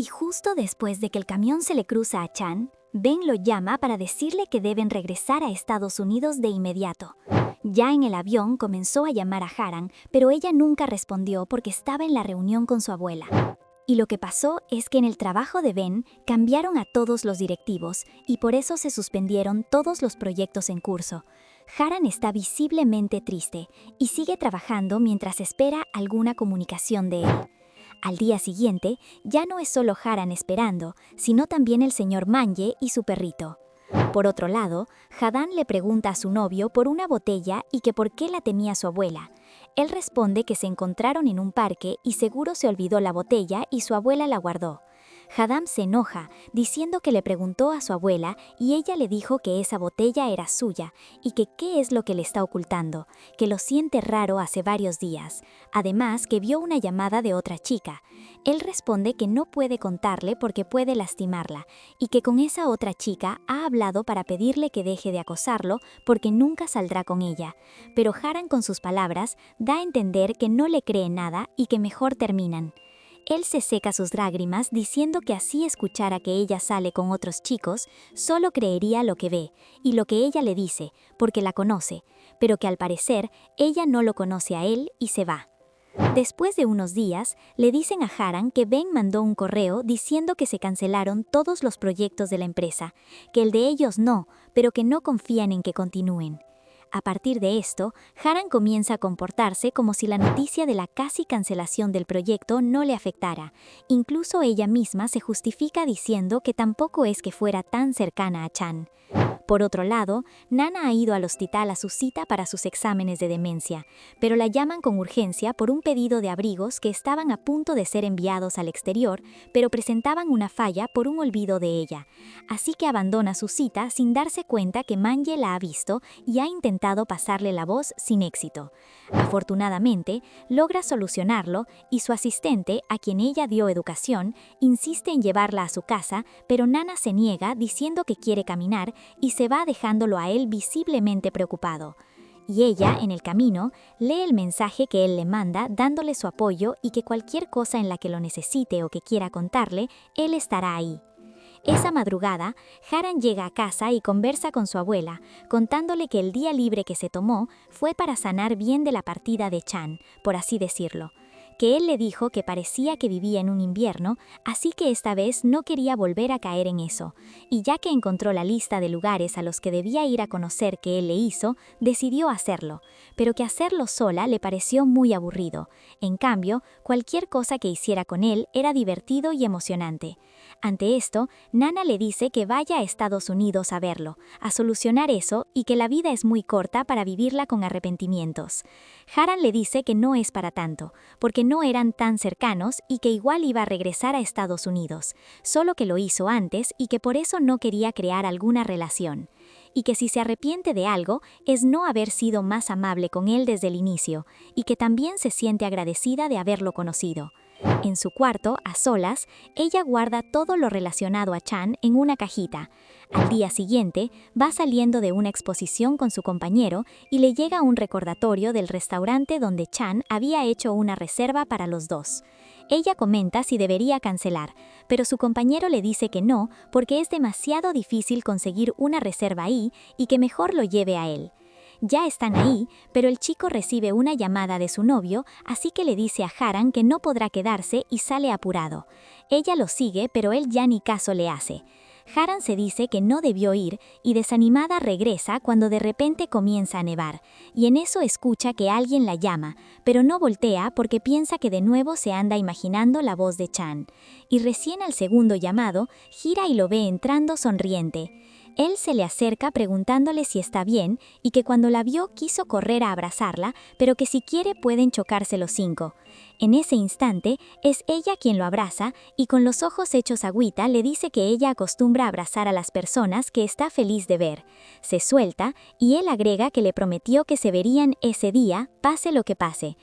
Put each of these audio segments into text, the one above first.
Y justo después de que el camión se le cruza a Chan, Ben lo llama para decirle que deben regresar a Estados Unidos de inmediato. Ya en el avión comenzó a llamar a Haran, pero ella nunca respondió porque estaba en la reunión con su abuela. Y lo que pasó es que en el trabajo de Ben cambiaron a todos los directivos y por eso se suspendieron todos los proyectos en curso. Haran está visiblemente triste y sigue trabajando mientras espera alguna comunicación de él. Al día siguiente, ya no es solo Haran esperando, sino también el señor Manje y su perrito. Por otro lado, Hadan le pregunta a su novio por una botella y que por qué la tenía su abuela. Él responde que se encontraron en un parque y seguro se olvidó la botella y su abuela la guardó. Hadan se enoja, diciendo que le preguntó a su abuela y ella le dijo que esa botella era suya y que qué es lo que le está ocultando, que lo siente raro hace varios días. Además, que vio una llamada de otra chica. Él responde que no puede contarle porque puede lastimarla y que con esa otra chica ha hablado para pedirle que deje de acosarlo porque nunca saldrá con ella. Pero Haran con sus palabras da a entender que no le cree nada y que mejor terminan. Él se seca sus lágrimas diciendo que así escuchara que ella sale con otros chicos, solo creería lo que ve y lo que ella le dice, porque la conoce, pero que al parecer ella no lo conoce a él y se va. Después de unos días, le dicen a Haran que Ben mandó un correo diciendo que se cancelaron todos los proyectos de la empresa, que el de ellos no, pero que no confían en que continúen. A partir de esto, Haran comienza a comportarse como si la noticia de la casi cancelación del proyecto no le afectara. Incluso ella misma se justifica diciendo que tampoco es que fuera tan cercana a Chan. Por otro lado, Nana ha ido al hospital a su cita para sus exámenes de demencia, pero la llaman con urgencia por un pedido de abrigos que estaban a punto de ser enviados al exterior, pero presentaban una falla por un olvido de ella. Así que abandona su cita sin darse cuenta que Manje la ha visto y ha intentado pasarle la voz sin éxito. Afortunadamente, logra solucionarlo y su asistente, a quien ella dio educación, insiste en llevarla a su casa, pero Nana se niega diciendo que quiere caminar y se va dejándolo a él visiblemente preocupado. Y ella, en el camino, lee el mensaje que él le manda dándole su apoyo y que cualquier cosa en la que lo necesite o que quiera contarle, él estará ahí. Esa madrugada, Haran llega a casa y conversa con su abuela, contándole que el día libre que se tomó fue para sanar bien de la partida de Chan, por así decirlo. Que él le dijo que parecía que vivía en un invierno, así que esta vez no quería volver a caer en eso, y ya que encontró la lista de lugares a los que debía ir a conocer que él le hizo, decidió hacerlo, pero que hacerlo sola le pareció muy aburrido. En cambio, cualquier cosa que hiciera con él era divertido y emocionante. Ante esto, Nana le dice que vaya a Estados Unidos a verlo, a solucionar eso y que la vida es muy corta para vivirla con arrepentimientos. Haran le dice que no es para tanto, porque no eran tan cercanos y que igual iba a regresar a Estados Unidos, solo que lo hizo antes y que por eso no quería crear alguna relación. Y que si se arrepiente de algo es no haber sido más amable con él desde el inicio, y que también se siente agradecida de haberlo conocido. En su cuarto, a solas, ella guarda todo lo relacionado a Chan en una cajita. Al día siguiente, va saliendo de una exposición con su compañero y le llega un recordatorio del restaurante donde Chan había hecho una reserva para los dos. Ella comenta si debería cancelar, pero su compañero le dice que no porque es demasiado difícil conseguir una reserva ahí y que mejor lo lleve a él. Ya están ahí, pero el chico recibe una llamada de su novio, así que le dice a Haran que no podrá quedarse y sale apurado. Ella lo sigue, pero él ya ni caso le hace. Haran se dice que no debió ir y desanimada regresa cuando de repente comienza a nevar, y en eso escucha que alguien la llama, pero no voltea porque piensa que de nuevo se anda imaginando la voz de Chan. Y recién al segundo llamado, gira y lo ve entrando sonriente. Él se le acerca preguntándole si está bien y que cuando la vio quiso correr a abrazarla, pero que si quiere pueden chocarse los 5. En ese instante, es ella quien lo abraza y con los ojos hechos agüita le dice que ella acostumbra a abrazar a las personas que está feliz de ver. Se suelta y él agrega que le prometió que se verían ese día, pase lo que pase.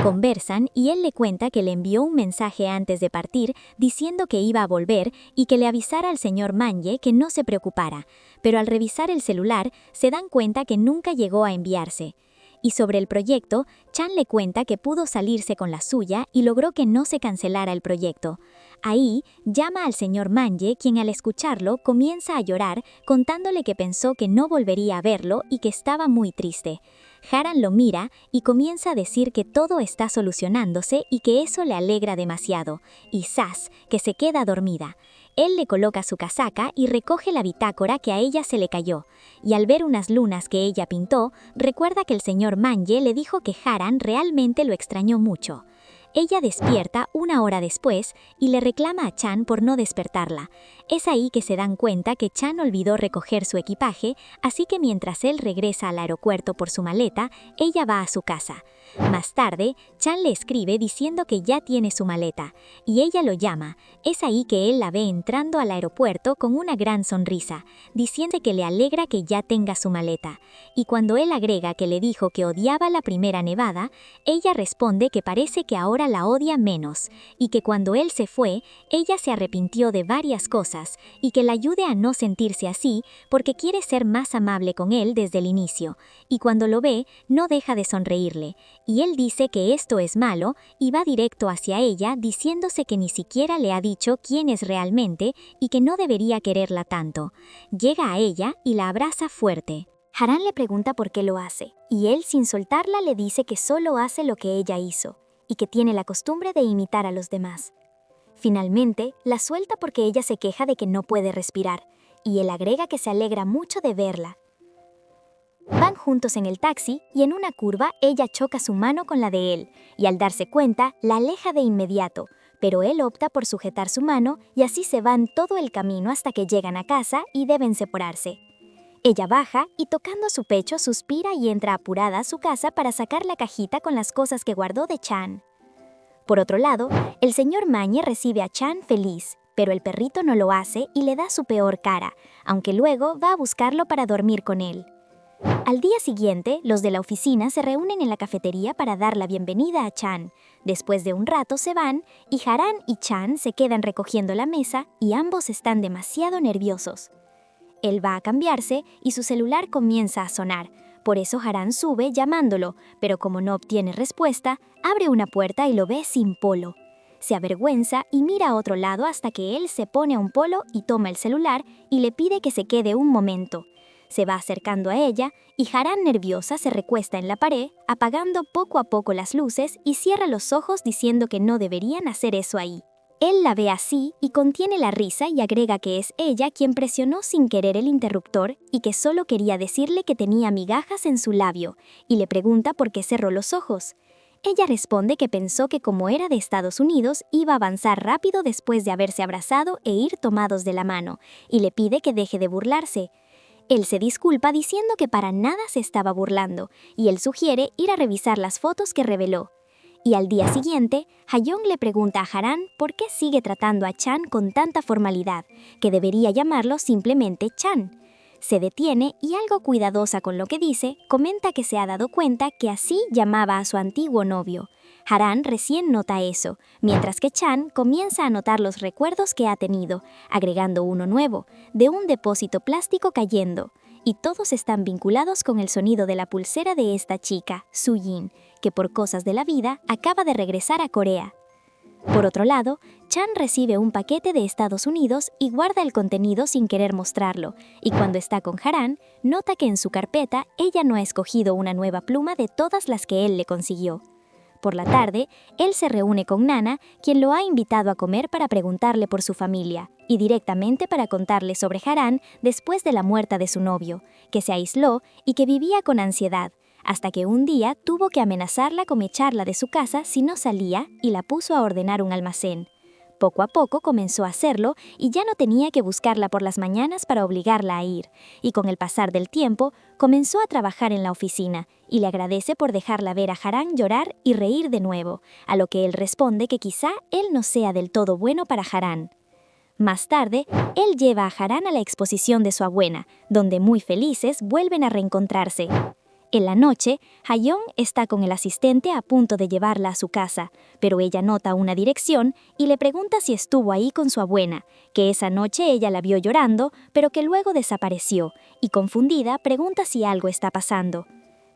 Conversan y él le cuenta que le envió un mensaje antes de partir diciendo que iba a volver y que le avisara al señor Manje que no se preocupara, pero al revisar el celular se dan cuenta que nunca llegó a enviarse. Y sobre el proyecto, Chan le cuenta que pudo salirse con la suya y logró que no se cancelara el proyecto. Ahí, llama al señor Manje, quien al escucharlo comienza a llorar, contándole que pensó que no volvería a verlo y que estaba muy triste. Haran lo mira y comienza a decir que todo está solucionándose y que eso le alegra demasiado, y Sas, que se queda dormida. Él le coloca su casaca y recoge la bitácora que a ella se le cayó, y al ver unas lunas que ella pintó, recuerda que el señor Manje le dijo que Haran realmente lo extrañó mucho. Ella despierta una hora después y le reclama a Chan por no despertarla. Es ahí que se dan cuenta que Chan olvidó recoger su equipaje, así que mientras él regresa al aeropuerto por su maleta, ella va a su casa. Más tarde, Chan le escribe diciendo que ya tiene su maleta, y ella lo llama. Es ahí que él la ve entrando al aeropuerto con una gran sonrisa, diciendo que le alegra que ya tenga su maleta. Y cuando él agrega que le dijo que odiaba la primera nevada, ella responde que parece que ahora la odia menos, y que cuando él se fue, ella se arrepintió de varias cosas, y que la ayude a no sentirse así porque quiere ser más amable con él desde el inicio, y cuando lo ve, no deja de sonreírle, y él dice que esto es malo, y va directo hacia ella diciéndose que ni siquiera le ha dicho quién es realmente y que no debería quererla tanto. Llega a ella y la abraza fuerte. Haran le pregunta por qué lo hace, y él sin soltarla le dice que solo hace lo que ella hizo, y que tiene la costumbre de imitar a los demás. Finalmente, la suelta porque ella se queja de que no puede respirar, y él agrega que se alegra mucho de verla. Van juntos en el taxi y en una curva ella choca su mano con la de él, y al darse cuenta, la aleja de inmediato, pero él opta por sujetar su mano y así se van todo el camino hasta que llegan a casa y deben separarse. Ella baja y tocando su pecho suspira y entra apurada a su casa para sacar la cajita con las cosas que guardó de Chan. Por otro lado, el señor Manje recibe a Chan feliz, pero el perrito no lo hace y le da su peor cara, aunque luego va a buscarlo para dormir con él. Al día siguiente, los de la oficina se reúnen en la cafetería para dar la bienvenida a Chan. Después de un rato se van y Haran y Chan se quedan recogiendo la mesa y ambos están demasiado nerviosos. Él va a cambiarse y su celular comienza a sonar. Por eso Haran sube llamándolo, pero como no obtiene respuesta, abre una puerta y lo ve sin polo. Se avergüenza y mira a otro lado hasta que él se pone a un polo y toma el celular y le pide que se quede un momento. Se va acercando a ella y Haran nerviosa se recuesta en la pared, apagando poco a poco las luces y cierra los ojos diciendo que no deberían hacer eso ahí. Él la ve así y contiene la risa y agrega que es ella quien presionó sin querer el interruptor y que solo quería decirle que tenía migajas en su labio, y le pregunta por qué cerró los ojos. Ella responde que pensó que como era de Estados Unidos iba a avanzar rápido después de haberse abrazado e ir tomados de la mano, y le pide que deje de burlarse. Él se disculpa diciendo que para nada se estaba burlando, y él sugiere ir a revisar las fotos que reveló. Y al día siguiente, Hayong le pregunta a Haran por qué sigue tratando a Chan con tanta formalidad, que debería llamarlo simplemente Chan. Se detiene y algo cuidadosa con lo que dice, comenta que se ha dado cuenta que así llamaba a su antiguo novio. Haran recién nota eso, mientras que Chan comienza a notar los recuerdos que ha tenido, agregando uno nuevo, de un depósito plástico cayendo. Y todos están vinculados con el sonido de la pulsera de esta chica, Sujin, que por cosas de la vida acaba de regresar a Corea. Por otro lado, Chan recibe un paquete de Estados Unidos y guarda el contenido sin querer mostrarlo, y cuando está con Haran, nota que en su carpeta ella no ha escogido una nueva pluma de todas las que él le consiguió. Por la tarde, él se reúne con Nana, quien lo ha invitado a comer para preguntarle por su familia, y directamente para contarle sobre Haran después de la muerte de su novio, que se aisló y que vivía con ansiedad, hasta que un día tuvo que amenazarla con echarla de su casa si no salía y la puso a ordenar un almacén. Poco a poco comenzó a hacerlo y ya no tenía que buscarla por las mañanas para obligarla a ir, y con el pasar del tiempo comenzó a trabajar en la oficina y le agradece por dejarla ver a Haran llorar y reír de nuevo, a lo que él responde que quizá él no sea del todo bueno para Haran. Más tarde, él lleva a Haran a la exposición de su abuela, donde muy felices vuelven a reencontrarse. En la noche, Hayong está con el asistente a punto de llevarla a su casa, pero ella nota una dirección y le pregunta si estuvo ahí con su abuela, que esa noche ella la vio llorando, pero que luego desapareció, y confundida pregunta si algo está pasando.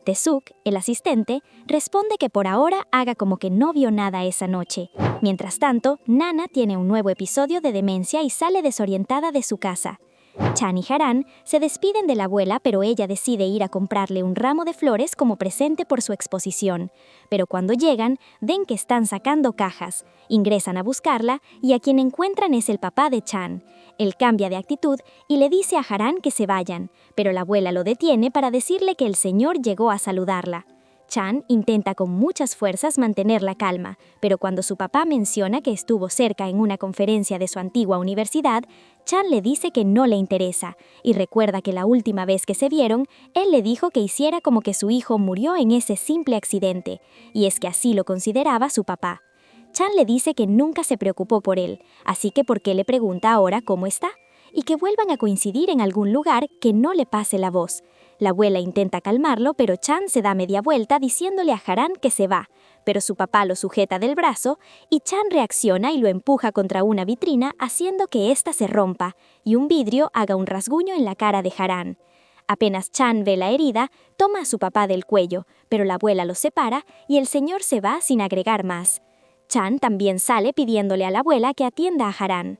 Tesuk, el asistente, responde que por ahora haga como que no vio nada esa noche. Mientras tanto, Nana tiene un nuevo episodio de demencia y sale desorientada de su casa. Chan y Haran se despiden de la abuela, pero ella decide ir a comprarle un ramo de flores como presente por su exposición. Pero cuando llegan, ven que están sacando cajas. Ingresan a buscarla y a quien encuentran es el papá de Chan. Él cambia de actitud y le dice a Haran que se vayan, pero la abuela lo detiene para decirle que el señor llegó a saludarla. Chan intenta con muchas fuerzas mantener la calma, pero cuando su papá menciona que estuvo cerca en una conferencia de su antigua universidad, Chan le dice que no le interesa, y recuerda que la última vez que se vieron, él le dijo que hiciera como que su hijo murió en ese simple accidente, y es que así lo consideraba su papá. Chan le dice que nunca se preocupó por él, así que ¿por qué le pregunta ahora cómo está? Y que vuelvan a coincidir en algún lugar que no le pase la voz. La abuela intenta calmarlo, pero Chan se da media vuelta diciéndole a Haran que se va, pero su papá lo sujeta del brazo y Chan reacciona y lo empuja contra una vitrina haciendo que ésta se rompa y un vidrio haga un rasguño en la cara de Haran. Apenas Chan ve la herida, toma a su papá del cuello, pero la abuela lo separa y el señor se va sin agregar más. Chan también sale pidiéndole a la abuela que atienda a Haran.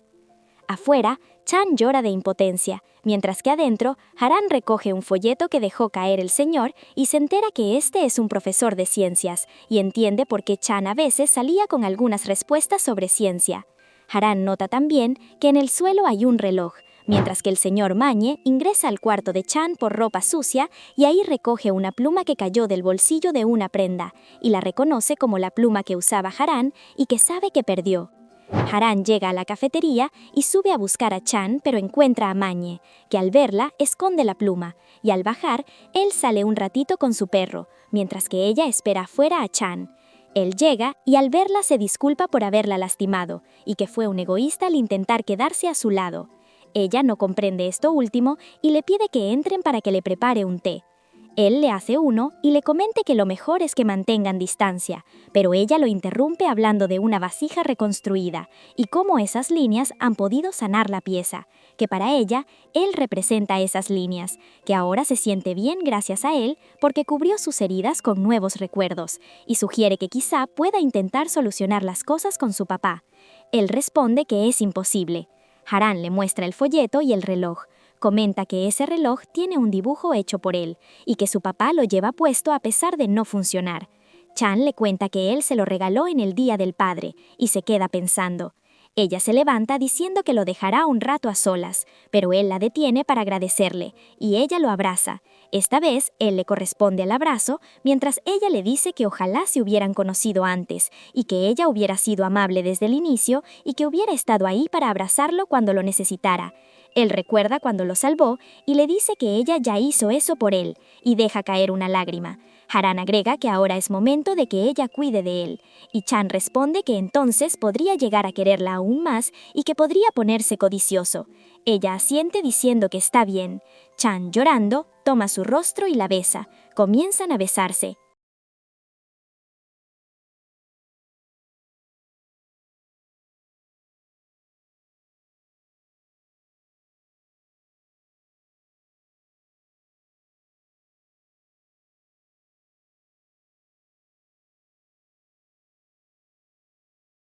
Afuera, Chan llora de impotencia, mientras que adentro, Haran recoge un folleto que dejó caer el señor y se entera que este es un profesor de ciencias, y entiende por qué Chan a veces salía con algunas respuestas sobre ciencia. Haran nota también que en el suelo hay un reloj, mientras que el señor Mañe ingresa al cuarto de Chan por ropa sucia y ahí recoge una pluma que cayó del bolsillo de una prenda, y la reconoce como la pluma que usaba Haran y que sabe que perdió. Haran llega a la cafetería y sube a buscar a Chan, pero encuentra a Mañe, que al verla esconde la pluma, y al bajar, él sale un ratito con su perro, mientras que ella espera afuera a Chan. Él llega y al verla se disculpa por haberla lastimado, y que fue un egoísta al intentar quedarse a su lado. Ella no comprende esto último y le pide que entren para que le prepare un té. Él le hace uno y le comente que lo mejor es que mantengan distancia, pero ella lo interrumpe hablando de una vasija reconstruida y cómo esas líneas han podido sanar la pieza, que para ella, él representa esas líneas, que ahora se siente bien gracias a él porque cubrió sus heridas con nuevos recuerdos, y sugiere que quizá pueda intentar solucionar las cosas con su papá. Él responde que es imposible. Haran le muestra el folleto y el reloj. Comenta que ese reloj tiene un dibujo hecho por él y que su papá lo lleva puesto a pesar de no funcionar. Chan le cuenta que él se lo regaló en el Día del Padre y se queda pensando. Ella se levanta diciendo que lo dejará un rato a solas, pero él la detiene para agradecerle y ella lo abraza. Esta vez, él le corresponde al abrazo, mientras ella le dice que ojalá se hubieran conocido antes y que ella hubiera sido amable desde el inicio y que hubiera estado ahí para abrazarlo cuando lo necesitara. Él recuerda cuando lo salvó y le dice que ella ya hizo eso por él y deja caer una lágrima. Haran agrega que ahora es momento de que ella cuide de él, y Chan responde que entonces podría llegar a quererla aún más y que podría ponerse codicioso. Ella asiente diciendo que está bien. Chan, llorando, toma su rostro y la besa. Comienzan a besarse,